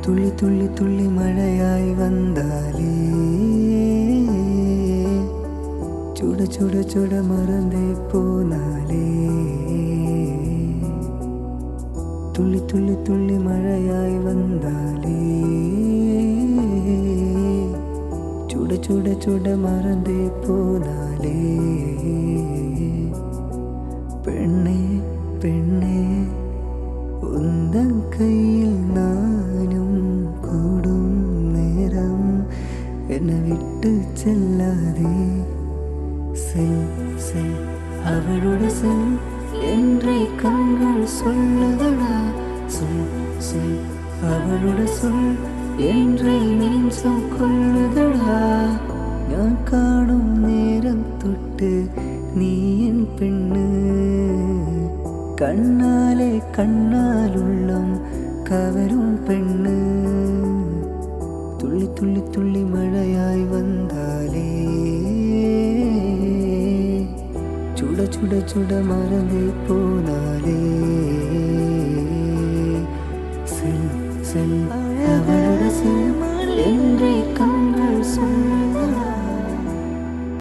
துள்ளி துள்ளி துள்ளி மழையாய் வந்தாலே சுட சுட சுட மறந்தே போனாலே துள்ளி துள்ளி துள்ளி மழையாய் வந்தாலே சுட சுட சுட மறந்தே போனாலே பெண்ணே பெண்ணே உந்தன் கையில் நானும் கூடும் நேரம் என்னை விட்டு செல்லாதே செல் செல் அவளோட செல் என்றே கண்கள் சொல்லுதடா சொல் சொல் அவளோட சொல் என்றே நெஞ்சம் கொள்ளுதடா நான் காணும் நேரம் தொட்டு நீ என் பெண்ணு கண்ணாலே கண்ணால் உள்ளம் கவரும் பெண்ணு துள்ளி துள்ளி துள்ளி மழையாய் வந்தாலே சுட சுட சுட மறந்தே போனாலே செல் செல் அவளோட செல் என்றே கண்கள் சொல்லுதடா